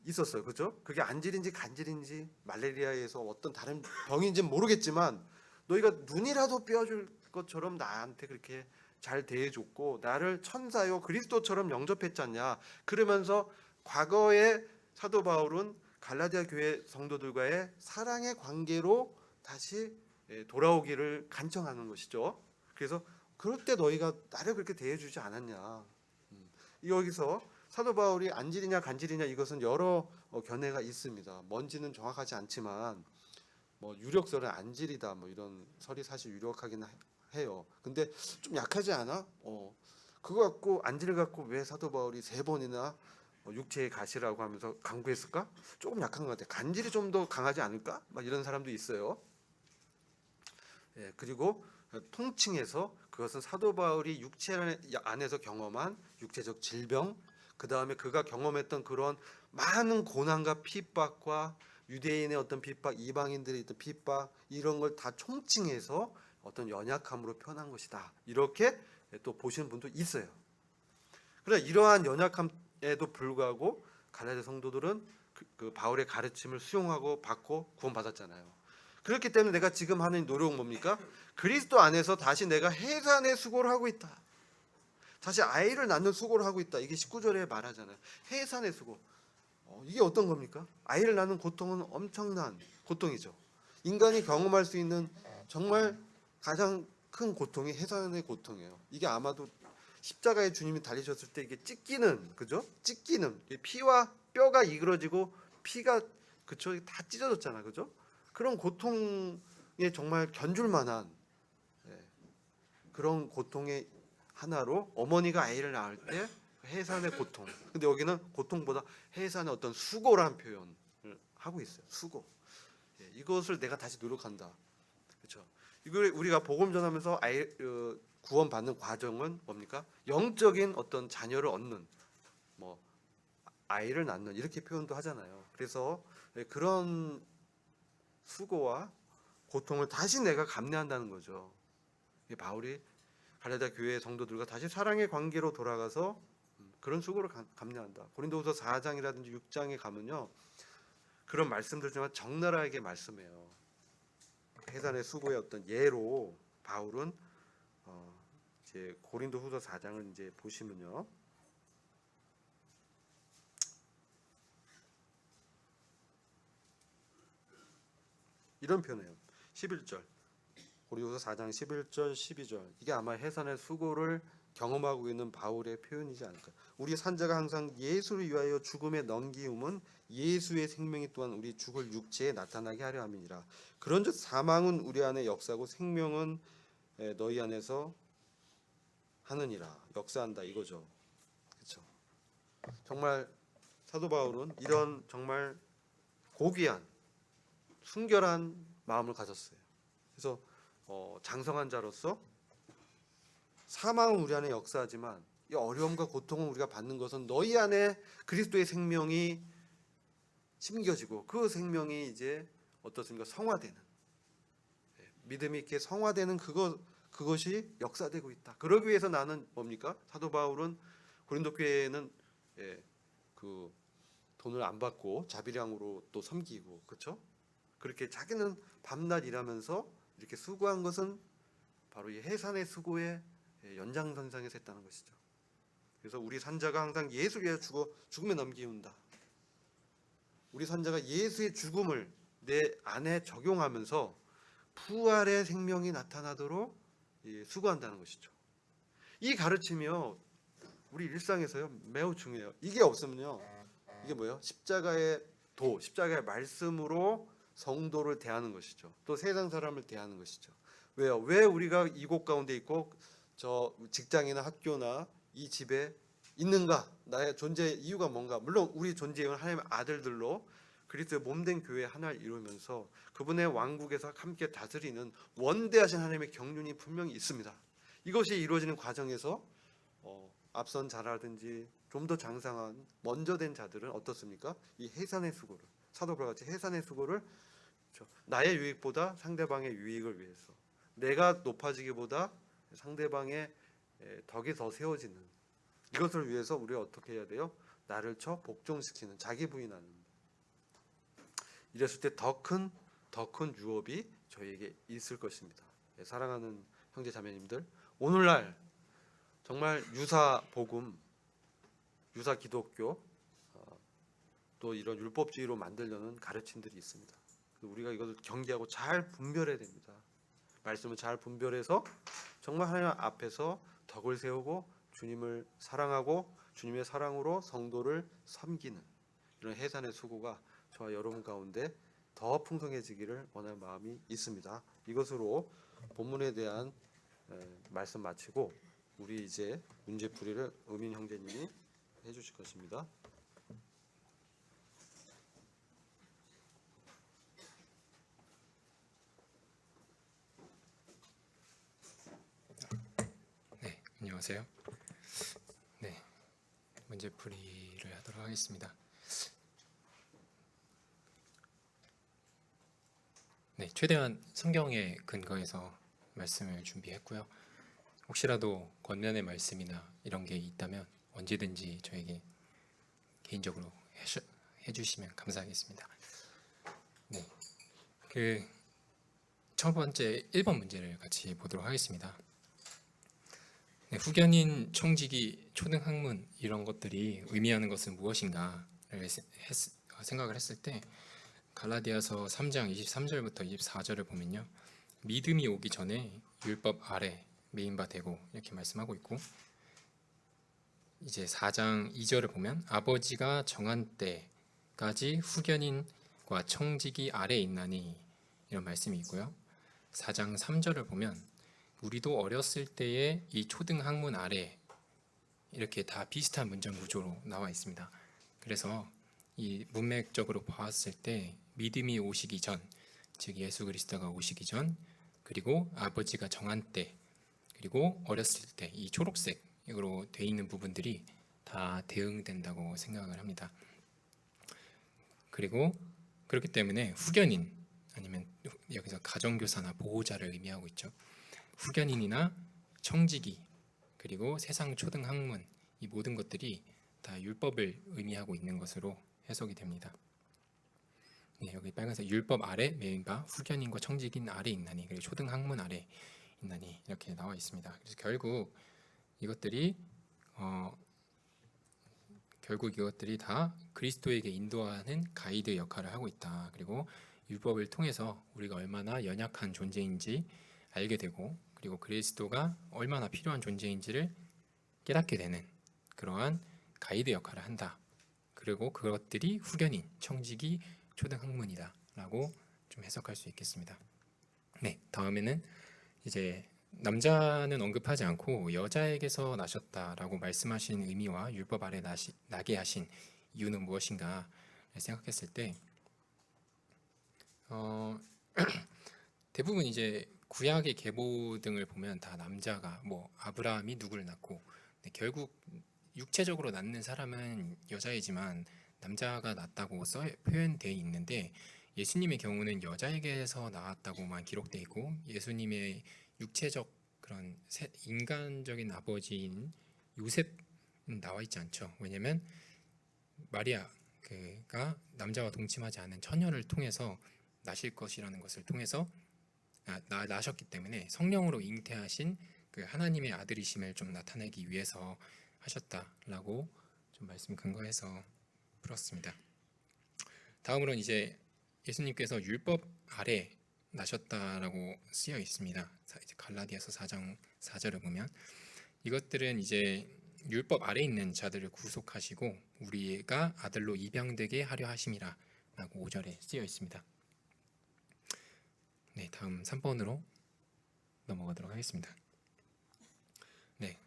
있었어요. 그죠? 그게 안질인지 간질인지 말레리아에서 어떤 다른 병인지는 모르겠지만 너희가 눈이라도 떼어줄 것처럼 나한테 그렇게 잘 대해줬고 나를 천사요 그리스도처럼 영접했지 않냐. 그러면서 과거에 사도 바울은 갈라디아 교회 성도들과의 사랑의 관계로 다시 돌아오기를 간청하는 것이죠. 그래서 그럴 때 너희가 나를 그렇게 대해주지 않았냐. 여기서 사도 바울이 안질이냐 간질이냐 이것은 여러 견해가 있습니다. 뭔지는 정확하지 않지만 뭐 유력설은 안질이다 뭐 이런 설이 사실 유력하긴 해요. 근데 좀 약하지 않아? 그거 갖고 안질 갖고 왜 사도 바울이 3번이나 육체의 가시라고 하면서 강구했을까? 조금 약한 것 같아. 간질이 좀 더 강하지 않을까? 막 이런 사람도 있어요. 그리고 통칭해서 그것은 사도 바울이 육체 안에서 경험한 육체적 질병, 그 다음에 그가 경험했던 그런 많은 고난과 핍박과 유대인의 어떤 핍박, 이방인들의 어떤 핍박 이런 걸 다 총칭해서 어떤 연약함으로 표현한 것이다. 이렇게 또 보시는 분도 있어요. 그러나 이러한 연약함에도 불구하고 갈라디아 성도들은 그 바울의 가르침을 수용하고 받고 구원받았잖아요. 그렇기 때문에 내가 지금 하는 노력은 뭡니까? 그리스도 안에서 다시 내가 해산의 수고를 하고 있다. 다시 아이를 낳는 수고를 하고 있다. 이게 19절에 말하잖아요. 해산의 수고. 이게 어떤 겁니까? 아이를 낳는 고통은 엄청난 고통이죠. 인간이 경험할 수 있는 정말 가장 큰 고통이 해산의 고통이에요. 이게 아마도 십자가에 주님이 달리셨을 때 이게 찢기는, 그죠? 찢기는 피와 뼈가 이그러지고 피가 그쵸 다 찢어졌잖아, 그죠? 그런 고통에 정말 견줄 만한 그런 고통의 하나로 어머니가 아이를 낳을 때 해산의 고통. 근데 여기는 고통보다 해산의 어떤 수고라는 표현을 하고 있어요. 수고. 이것을 내가 다시 노력한다. 그렇죠? 이걸 우리가 복음 전하면서 구원 받는 과정은 뭡니까? 영적인 어떤 자녀를 얻는, 뭐 아이를 낳는 이렇게 표현도 하잖아요. 그래서 그런 수고와 고통을 다시 내가 감내한다는 거죠. 바울이 갈라디아 교회 성도들과 다시 사랑의 관계로 돌아가서 그런 수고를 감내한다. 고린도후서 4장이라든지 6장에 가면요, 그런 말씀들 중에 적나라하게 말씀해요. 해산의 수고의 어떤 예로 바울은 이제 고린도후서 4장을 이제 보시면요, 이런 표현이에요. 11절. 고린도후서 4장 11절 12절. 이게 아마 해산의 수고를 경험하고 있는 바울의 표현이지 않을까. 우리 산자가 항상 예수를 위하여 죽음에 넘기움은 예수의 생명이 또한 우리 죽을 육체에 나타나게 하려 함이니라. 그런즉 사망은 우리 안에 역사하고 생명은 너희 안에서 하느니라. 역사한다 이거죠. 그렇죠. 정말 사도 바울은 이런 정말 고귀한 순결한 마음을 가졌어요. 그래서 장성한 자로서 사망은 우리 안에 역사하지만 이 어려움과 고통을 우리가 받는 것은 너희 안에 그리스도의 생명이 심겨지고 그 생명이 이제 어떻습니까? 성화되는, 믿음이 있게 성화되는 그것이 역사되고 있다. 그러기 위해서 나는 뭡니까? 사도 바울은 고린도 교회에는 그 돈을 안 받고 자비량으로 또 섬기고, 그렇죠? 그렇게 자기는 밤낮 일하면서 이렇게 수고한 것은 바로 이 해산의 수고의 연장선상에서 했다는 것이죠. 그래서 우리 산자가 항상 예수 위하여 죽음에 넘기운다. 우리 산자가 예수의 죽음을 내 안에 적용하면서 부활의 생명이 나타나도록 수고한다는 것이죠. 이 가르침이요, 우리 일상에서요 매우 중요해요. 이게 없으면요 이게 뭐예요? 십자가의 십자가의 말씀으로 성도를 대하는 것이죠. 또 세상 사람을 대하는 것이죠. 왜요? 왜 우리가 이곳 가운데 있고 저 직장이나 학교나 이 집에 있는가? 나의 존재 이유가 뭔가? 물론 우리 존재는 하나님의 아들들로 그리스도의 몸된 교회 하나를 이루면서 그분의 왕국에서 함께 다스리는 원대하신 하나님의 경륜이 분명히 있습니다. 이것이 이루어지는 과정에서 앞선 자라든지 좀 더 장성한 먼저 된 자들은 어떻습니까? 이 해산의 수고를 사도 바울같이 해산의 수고를 나의 유익보다 상대방의 유익을 위해서 내가 높아지기보다 상대방의 덕이 더 세워지는 이것을 위해서 우리가 어떻게 해야 돼요? 나를 복종시키는 자기 부인하는 이랬을 때 더 큰 유업이 저희에게 있을 것입니다. 사랑하는 형제 자매님들, 오늘날 정말 유사 복음, 유사 기독교 또 이런 율법주의로 만들려는 가르침들이 있습니다. 우리가 이것을 경계하고 잘 분별해야 됩니다. 말씀을 잘 분별해서 정말 하나님 앞에서 덕을 세우고 주님을 사랑하고 주님의 사랑으로 성도를 섬기는 이런 해산의 수고가 저와 여러분 가운데 더 풍성해지기를 원하는 마음이 있습니다. 이것으로 본문에 대한 말씀 마치고 우리 이제 문제풀이를 의민 형제님이 해주실 것입니다. 네, 안녕하세요. 네, 문제풀이를 하도록 하겠습니다. 네, 최대한 성경에 근거해서 말씀을 준비했고요. 혹시라도 권면의 말씀이나 이런 게 있다면 언제든지 저에게 개인적으로 해주시면 감사하겠습니다. 네, 첫 번째 1번 문제를 같이 보도록 하겠습니다. 네, 후견인, 청지기, 초등학문 이런 것들이 의미하는 것은 무엇인가를 생각을 했을 때 갈라디아서 3장 23절부터 24절을 보면요, 믿음이 오기 전에 율법 아래 메인 바 되고 이렇게 말씀하고 있고, 이제 4장 2절을 보면 아버지가 정한 때까지 후견인과 청지기 아래 있나니 이런 말씀이 있고요. 4장 3절을 보면 우리도 어렸을 때에 이 초등학문 아래 이렇게 다 비슷한 문장 구조로 나와 있습니다. 그래서 이 문맥적으로 봤을 때 믿음이 오시기 전, 즉 예수 그리스도가 오시기 전, 그리고 아버지가 정한 때, 그리고 어렸을 때 이 초록색으로 되어 있는 부분들이 다 대응된다고 생각을 합니다. 그리고 그렇기 때문에 후견인 아니면 여기서 가정교사나 보호자를 의미하고 있죠. 후견인이나 청지기 그리고 세상 초등학문 이 모든 것들이 다 율법을 의미하고 있는 것으로 해석이 됩니다. 네, 여기 빨간색 율법 아래 메인바 후견인과 청지기는 아래 있나니 그리고 초등학문 아래 있나니 이렇게 나와 있습니다. 그래서 결국 이것들이 다 그리스도에게 인도하는 가이드 역할을 하고 있다. 그리고 율법을 통해서 우리가 얼마나 연약한 존재인지 알게 되고, 그리고 그리스도가 얼마나 필요한 존재인지를 깨닫게 되는 그러한 가이드 역할을 한다. 그리고 그것들이 후견인, 청지기, 초등학문이다 라고 좀 해석할 수 있겠습니다. 네, 다음에는 이제 남자는 언급하지 않고 여자에게서 나셨다라고 말씀하신 의미와 율법 아래 나게 하신 이유는 무엇인가 생각했을 때 대부분 이제 구약의 계보 등을 보면 다 남자가 아브라함이 누구를 낳고, 결국 육체적으로 낳는 사람은 여자이지만 남자가 낳았다고 표현되어 있는데, 예수님의 경우는 여자에게서 나왔다고만 기록되어 있고 예수님의 육체적 그런 인간적인 아버지인 요셉은 나와 있지 않죠. 왜냐하면 마리아가 남자와 동침하지 않은 처녀를 통해서 나실 것이라는 것을 통해서 나셨기 때문에 성령으로 잉태하신 그 하나님의 아들이심을 좀 나타내기 위해서 하셨다라고 좀 말씀 근거해서 풀었습니다. 다음으로는 이제 예수님께서 율법 아래 나셨다라고 쓰여 있습니다. 갈라디아서 4장 4절을 보면 이것들은 이제 율법 아래 있는 자들을 구속하시고 우리가 아들로 입양되게 하려 하심이라 라고 5절에 쓰여 있습니다. 네, 다음 3번으로 넘어가도록 하겠습니다. 네,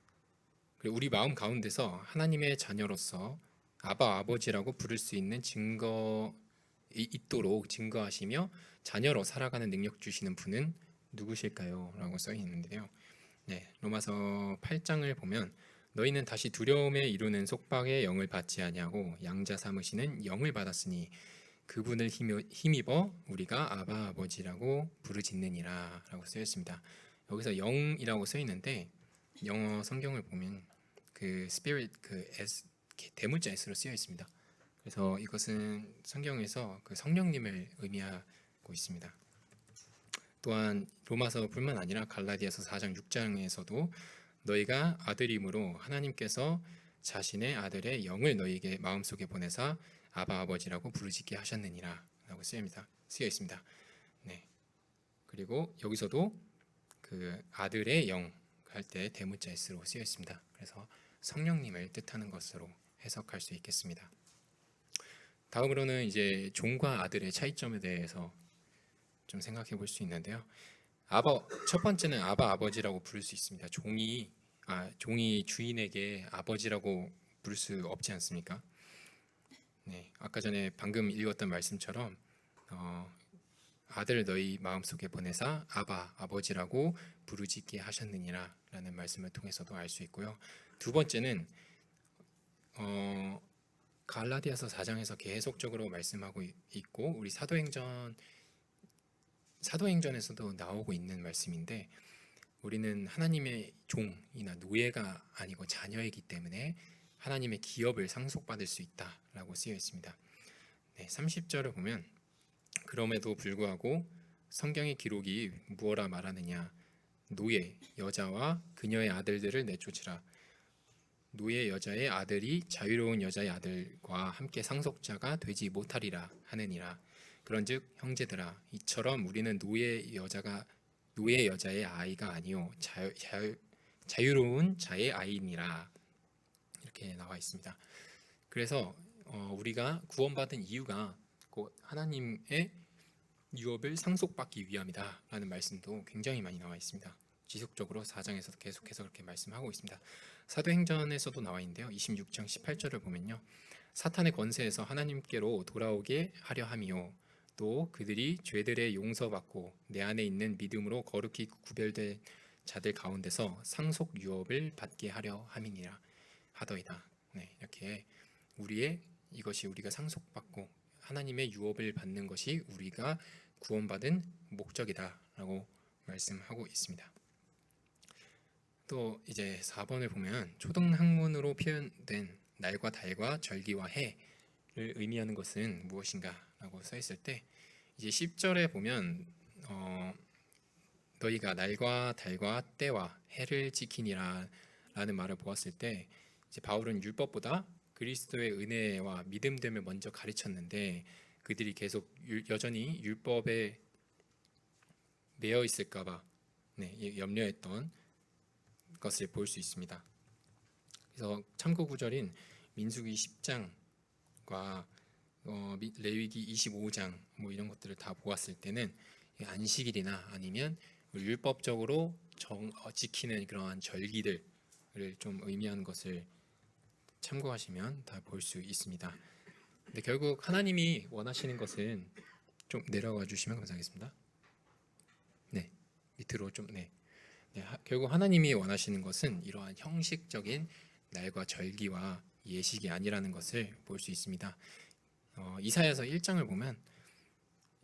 그리고 우리 마음 가운데서 하나님의 자녀로서 아바 아버지라고 부를 수 있는 증거 있도록 증거하시며 자녀로 살아가는 능력 주시는 분은 누구실까요? 라고 써 있는데요. 네, 로마서 8장을 보면 너희는 다시 두려움에 이루는 속박의 영을 받지 아니하고 양자 삼으시는 영을 받았으니 그분을 힘입어 우리가 아바 아버지라고 부르짖느니라 라고 쓰여 있습니다. 여기서 영이라고 써 있는데 영어 성경을 보면 그 spirit 그 S 대문자 S로 쓰여 있습니다. 그래서 이것은 성경에서 그 성령님을 의미하고 있습니다. 또한 로마서뿐만 아니라 갈라디아서 4장 6장에서도 너희가 아들임으로 하나님께서 자신의 아들의 영을 너희에게 마음속에 보내사 아바 아버지라고 부르짖게 하셨느니라 라고 쓰여 있습니다. 네. 그리고 여기서도 그 아들의 영 할 때 대문자 S로 쓰여 있습니다. 그래서 성령님을 뜻하는 것으로 해석할 수 있겠습니다. 다음으로는 이제 종과 아들의 차이점에 대해서 좀 생각해 볼 수 있는데요. 첫 번째는 아바 아버지라고 부를 수 있습니다. 종이 주인에게 아버지라고 부를 수 없지 않습니까? 네, 아까 전에 방금 읽었던 말씀처럼 아들 너희 마음속에 보내사 아바 아버지라고 부르짖게 하셨느니라 라는 말씀을 통해서도 알 수 있고요. 두 번째는 갈라디아서 4장에서 계속적으로 말씀하고 있고 우리 사도행전에서도 나오고 있는 말씀인데 우리는 하나님의 종이나 노예가 아니고 자녀이기 때문에 하나님의 기업을 상속받을 수 있다라고 쓰여 있습니다. 네, 30절을 보면 그럼에도 불구하고 성경의 기록이 무엇라 말하느냐 노예 여자와 그녀의 아들들을 내쫓으라 노예 여자의 아들이 자유로운 여자의 아들과 함께 상속자가 되지 못하리라 하느니라 그런즉 형제들아 이처럼 우리는 노예 여자의 아이가 아니요 자유로운 자의 아이니라 이렇게 나와 있습니다. 그래서 우리가 구원받은 이유가 곧 하나님의 유업을 상속받기 위함이다라는 말씀도 굉장히 많이 나와 있습니다. 지속적으로 4장에서도 계속해서 그렇게 말씀하고 있습니다. 사도행전에서도 나와 있는데요. 26장 18절을 보면요. 사탄의 권세에서 하나님께로 돌아오게 하려 함이요 또 그들이 죄들의 용서받고 내 안에 있는 믿음으로 거룩히 구별된 자들 가운데서 상속 유업을 받게 하려 함이니라 하더이다. 네, 이렇게 이것이 우리가 상속받고 하나님의 유업을 받는 것이 우리가 구원받은 목적이다라고 말씀하고 있습니다. 또 이제 4번을 보면 초등학문으로 표현된 날과 달과 절기와 해를 의미하는 것은 무엇인가라고 써 있을 때 이제 10절에 보면 너희가 날과 달과 때와 해를 지키니라 라는 말을 보았을 때 이제 바울은 율법보다 그리스도의 은혜와 믿음됨을 먼저 가르쳤는데 그들이 계속 여전히 율법에 매여 있을까봐 염려했던 것을 볼 수 있습니다. 그래서 참고 구절인 민수기 10장과 레위기 25장 이런 것들을 다 보았을 때는 안식일이나 아니면 율법적으로 지키는 그러한 절기들을 좀 의미하는 것을 참고하시면 다 볼 수 있습니다. 근데 결국 하나님이 원하시는 것은 좀 내려가 주시면 감사하겠습니다. 네, 밑으로 좀 결국 하나님이 원하시는 것은 이러한 형식적인 날과 절기와 예식이 아니라는 것을 볼 수 있습니다. 이사야서 1장을 보면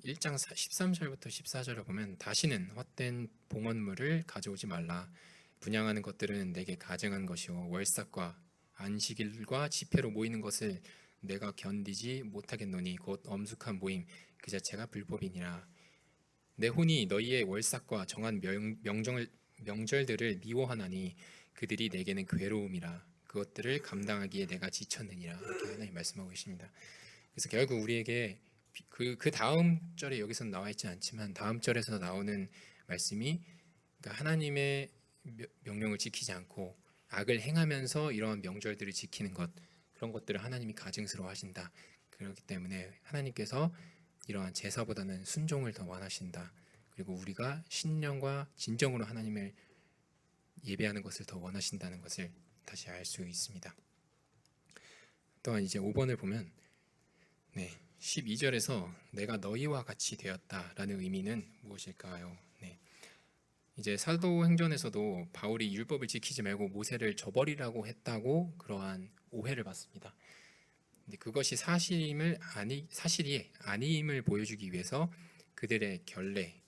1장 13절부터 14절을 보면 다시는 헛된 봉헌물을 가져오지 말라. 분양하는 것들은 내게 가증한 것이요 월삭과 안식일과 집회로 모이는 것을 내가 견디지 못하겠노니 곧 엄숙한 모임 그 자체가 불법이니라. 내 혼이 너희의 월삭과 정한 명절들을 미워하나니 그들이 내게는 괴로움이라. 그것들을 감당하기에 내가 지쳤느니라. 이렇게 하나님 말씀하고 계십니다. 그래서 결국 우리에게 그 다음 절에 여기서는 나와 있지 않지만 다음 절에서 나오는 말씀이 그러니까 하나님의 명령을 지키지 않고 악을 행하면서 이러한 명절들을 지키는 것, 그런 것들을 하나님이 가증스러워하신다. 그렇기 때문에 하나님께서 이러한 제사보다는 순종을 더 원하신다. 그리고 우리가 신령과 진정으로 하나님을 예배하는 것을 더 원하신다는 것을 다시 알 수 있습니다. 또한 이제 5번을 보면 12절에서 내가 너희와 같이 되었다라는 의미는 무엇일까요? 이제 사도행전에서도 바울이 율법을 지키지 말고 모세를 저버리라고 했다고 그러한 오해를 받습니다. 근데 그것이 사실이 아님을 보여주기 위해서 그들의 결례,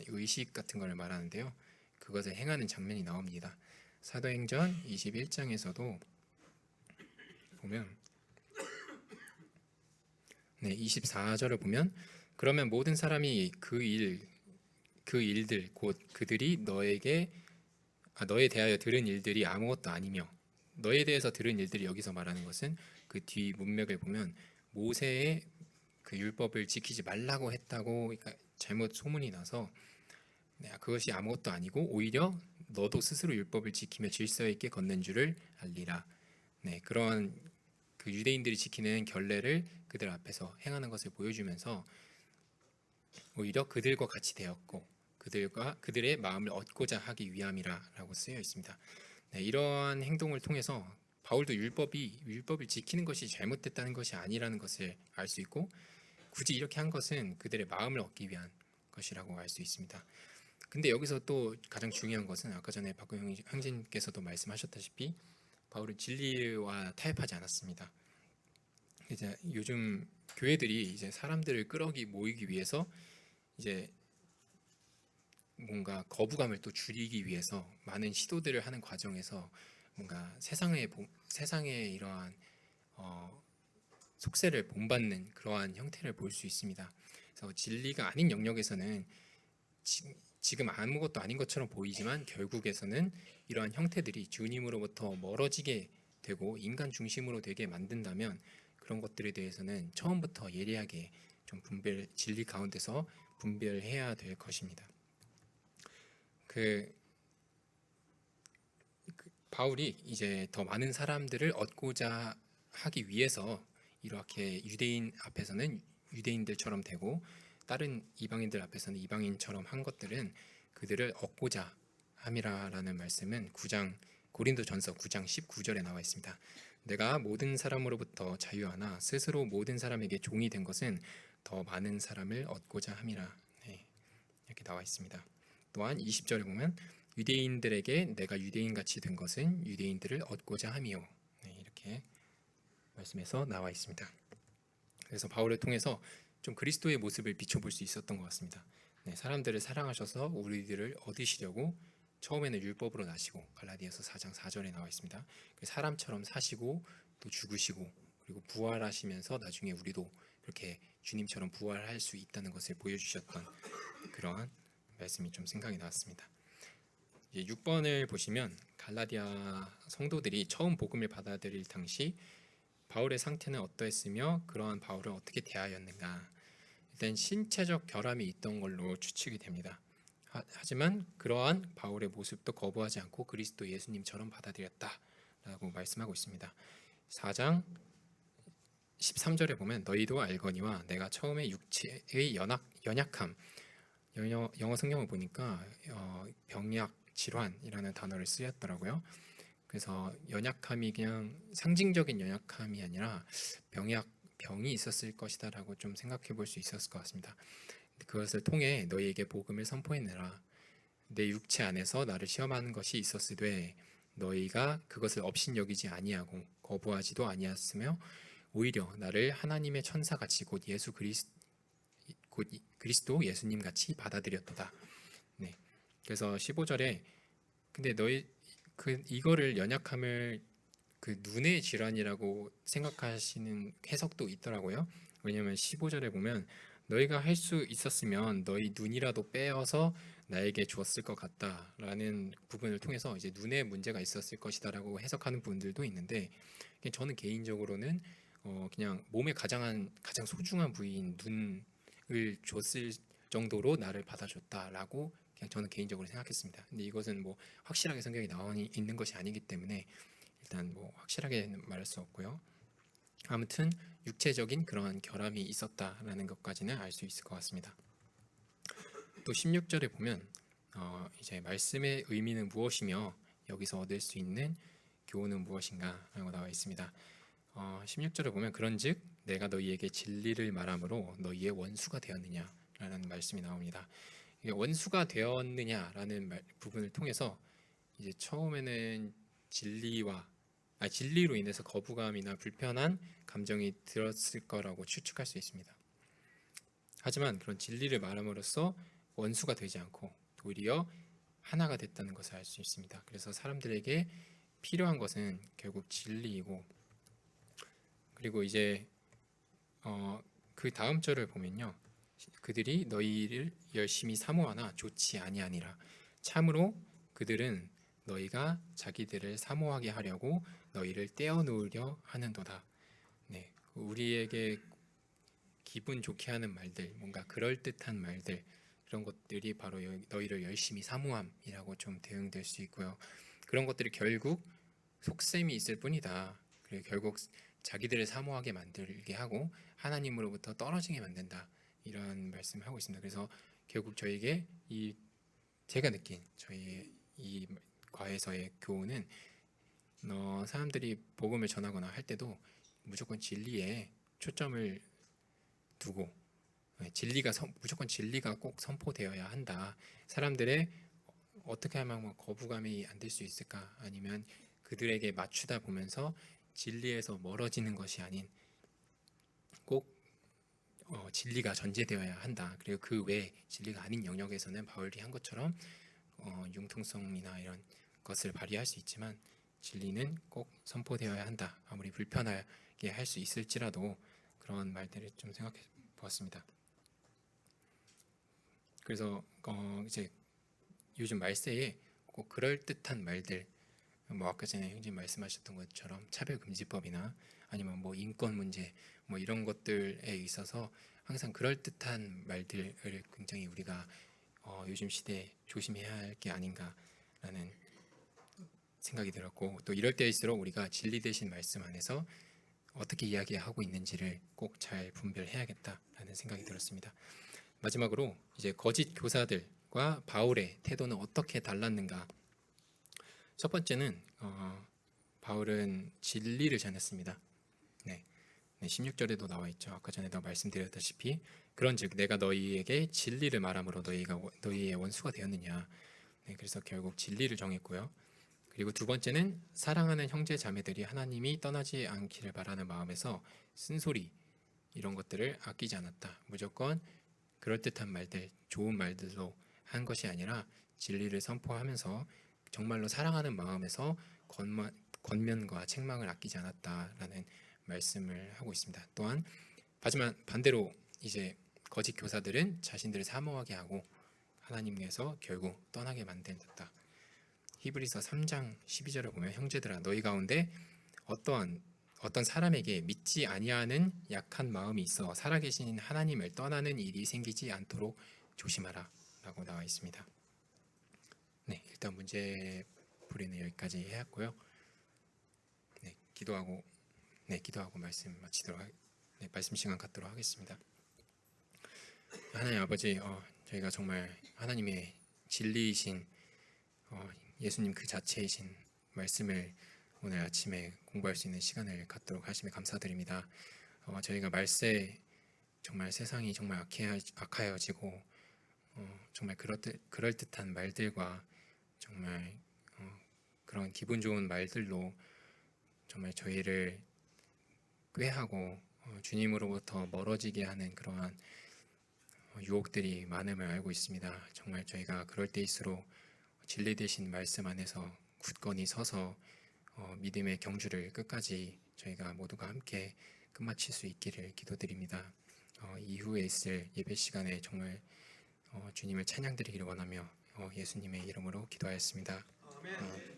의식 같은 걸 말하는데요. 그것을 행하는 장면이 나옵니다. 사도행전 21장에서도 보면 24절을 보면 그러면 모든 사람이 그 일들 곧 그들이 너에 대하여 들은 일들이 아무것도 아니며, 너에 대해서 들은 일들이 여기서 말하는 것은 그 뒤 문맥을 보면 모세의 그 율법을 지키지 말라고 했다고 그러니까 잘못 소문이 나서 그것이 아무것도 아니고 오히려 너도 스스로 율법을 지키며 질서 있게 걷는 줄을 알리라. 그러한 그 유대인들이 지키는 결례를 그들 앞에서 행하는 것을 보여주면서 오히려 그들과 같이 되었고 그들의 마음을 얻고자 하기 위함이라라고 쓰여 있습니다. 이러한 행동을 통해서 바울도 율법을 지키는 것이 잘못됐다는 것이 아니라는 것을 알 수 있고, 굳이 이렇게 한 것은 그들의 마음을 얻기 위한 것이라고 알 수 있습니다. 근데 여기서 또 가장 중요한 것은 아까 전에 박근영 형제님께서도 말씀하셨다시피 바울은 진리와 타협하지 않았습니다. 이제 요즘 교회들이 이제 사람들을 모이기 위해서 이제 뭔가 거부감을 또 줄이기 위해서 많은 시도들을 하는 과정에서 뭔가 세상의 이러한 속세를 본받는 그러한 형태를 볼 수 있습니다. 그래서 진리가 아닌 영역에서는 지금 아무것도 아닌 것처럼 보이지만 결국에서는 이러한 형태들이 주님으로부터 멀어지게 되고 인간 중심으로 되게 만든다면 그런 것들에 대해서는 처음부터 예리하게 좀 진리 가운데서 분별해야 될 것입니다. 바울이 이제 더 많은 사람들을 얻고자 하기 위해서 이렇게 유대인 앞에서는 유대인들처럼 되고 다른 이방인들 앞에서는 이방인처럼 한 것들은 그들을 얻고자 함이라라는 말씀은 고린도전서 9장 19절에 나와 있습니다. 내가 모든 사람으로부터 자유하나 스스로 모든 사람에게 종이 된 것은 더 많은 사람을 얻고자 함이라. 이렇게 나와 있습니다. 또한 20절에 보면 유대인들에게 내가 유대인같이 된 것은 유대인들을 얻고자 함이요. 이렇게 말씀에서 나와 있습니다. 그래서 바울을 통해서 좀 그리스도의 모습을 비춰볼 수 있었던 것 같습니다. 사람들을 사랑하셔서 우리들을 얻으시려고 처음에는 율법으로 나시고 갈라디아서 4장 4절에 나와 있습니다. 사람처럼 사시고 또 죽으시고 그리고 부활하시면서 나중에 우리도 그렇게 주님처럼 부활할 수 있다는 것을 보여주셨던 그러한 말씀이 좀 생각이 나왔습니다. 6번을 보시면 갈라디아 성도들이 처음 복음을 받아들일 당시 바울의 상태는 어떠했으며 그러한 바울을 어떻게 대하였는가. 일단 신체적 결함이 있던 걸로 추측이 됩니다. 하지만 그러한 바울의 모습도 거부하지 않고 그리스도 예수님처럼 받아들였다라고 말씀하고 있습니다. 4장 13절에 보면 너희도 알거니와 내가 처음에 육체의 연약함, 영어 성경을 보니까 병약 질환이라는 단어를 쓰였더라고요. 그래서 연약함이 그냥 상징적인 연약함이 아니라 병이 있었을 것이다라고 좀 생각해 볼 수 있었을 것 같습니다. 그것을 통해 너희에게 복음을 선포했느라 내 육체 안에서 나를 시험하는 것이 있었으되 너희가 그것을 업신여기지 아니하고 거부하지도 아니하였으며 오히려 나를 하나님의 천사같이 곧 그리스도 예수님 같이 받아들였도다. 그래서 15절에 근데 너희 이거를 연약함을 그 눈의 질환이라고 생각하시는 해석도 있더라고요. 왜냐하면 15절에 보면 너희가 할 수 있었으면 너희 눈이라도 빼어서 나에게 주었을 것 같다라는 부분을 통해서 이제 눈에 문제가 있었을 것이다라고 해석하는 분들도 있는데 저는 개인적으로는 그냥 몸의 가장 소중한 부위인 눈을 줬을 정도로 나를 받아줬다라고 그냥 저는 개인적으로 생각했습니다. 근데 이것은 뭐 확실하게 성경에 나와 있는 것이 아니기 때문에 일단 뭐 확실하게 말할 수 없고요. 아무튼 육체적인 그러한 결함이 있었다라는 것까지는 알 수 있을 것 같습니다. 또 16절에 보면 이제 말씀의 의미는 무엇이며 여기서 얻을 수 있는 교훈은 무엇인가 라고 나와 있습니다. 16절에 보면 그런즉 내가 너희에게 진리를 말함으로 너희의 원수가 되었느냐라는 말씀이 나옵니다. 이게 원수가 되었느냐라는 부분을 통해서 이제 처음에는 진리로 인해서 거부감이나 불편한 감정이 들었을 거라고 추측할 수 있습니다. 하지만 그런 진리를 말함으로써 원수가 되지 않고 도리어 하나가 됐다는 것을 알 수 있습니다. 그래서 사람들에게 필요한 것은 결국 진리이고, 그리고 이제 그 다음 절을 보면요, 그들이 너희를 열심히 사모하나 좋지 아니하니라. 참으로 그들은 너희가 자기들을 사모하게 하려고 너희를 떼어놓으려 하는도다. 네, 우리에게 기분 좋게 하는 말들, 뭔가 그럴듯한 말들, 그런 것들이 바로 너희를 열심히 사모함이라고 좀 대응될 수 있고요. 그런 것들이 결국 속셈이 있을 뿐이다. 그리고 결국 자기들을 사모하게 만들게 하고 하나님으로부터 떨어지게 만든다. 이런 말씀을 하고 있습니다. 그래서 결국 저에게 제가 느낀 저희 이 과에서의 교훈은 사람들이 복음을 전하거나 할 때도 무조건 진리에 초점을 두고 무조건 진리가 꼭 선포되어야 한다. 사람들의 어떻게 하면 거부감이 안 될 수 있을까? 아니면 그들에게 맞추다 보면서 진리에서 멀어지는 것이 아닌 꼭 진리가 전제되어야 한다. 그리고 그 외 진리가 아닌 영역에서는 바울이 한 것처럼 융통성이나 이런 것을 발휘할 수 있지만 진리는 꼭 선포되어야 한다. 아무리 불편하게 할 수 있을지라도 그런 말들을 좀 생각해 보았습니다. 그래서 이제 요즘 말세에 꼭 그럴듯한 말들, 뭐 아까 전에 형님 말씀하셨던 것처럼 차별금지법이나 아니면 뭐 인권 문제 뭐 이런 것들에 있어서 항상 그럴듯한 말들을 굉장히 우리가 요즘 시대에 조심해야 할 게 아닌가라는 생각이 들었고, 또 이럴 때일수록 우리가 진리 되신 말씀 안에서 어떻게 이야기하고 있는지를 꼭 잘 분별해야겠다라는 생각이 들었습니다. 마지막으로 이제 거짓 교사들과 바울의 태도는 어떻게 달랐는가? 첫 번째는 바울은 진리를 전했습니다. 네, 16절에도 나와 있죠. 아까 전에도 말씀드렸다시피 그런즉 내가 너희에게 진리를 말함으로 너희가 너희의 원수가 되었느냐. 네, 그래서 결국 진리를 정했고요. 그리고 두 번째는 사랑하는 형제 자매들이 하나님이 떠나지 않기를 바라는 마음에서 쓴소리 이런 것들을 아끼지 않았다. 무조건 그럴듯한 말들, 좋은 말들로 한 것이 아니라 진리를 선포하면서 정말로 사랑하는 마음에서 권면과 책망을 아끼지 않았다라는 말씀을 하고 있습니다. 또한 하지만 반대로 이제 거짓 교사들은 자신들을 사모하게 하고 하나님께서 결국 떠나게 만든다. 히브리서 3장 12절을 보면 형제들아 너희 가운데 어떤 사람에게 믿지 아니하는 약한 마음이 있어 살아계신 하나님을 떠나는 일이 생기지 않도록 조심하라 라고 나와 있습니다. 네, 일단 문제 풀이는 여기까지 해왔고요. 네, 기도하고 말씀 마치도록 말씀 시간 갖도록 하겠습니다. 하나님 아버지, 저희가 정말 하나님의 진리이신 예수님 그 자체이신 말씀을 오늘 아침에 공부할 수 있는 시간을 갖도록 하심에 감사드립니다. 저희가 말세 정말 세상이 정말 악하여지고 정말 그럴듯한 말들과 정말 그런 기분 좋은 말들로 정말 저희를 꾀하고 주님으로부터 멀어지게 하는 그러한 유혹들이 많음을 알고 있습니다. 정말 저희가 그럴 때일수록 진리 되신 말씀 안에서 굳건히 서서 믿음의 경주를 끝까지 저희가 모두가 함께 끝마칠 수 있기를 기도드립니다. 이후에 있을 예배 시간에 정말 주님을 찬양드리기를 원하며 예수님의 이름으로 기도하였습니다. 아멘.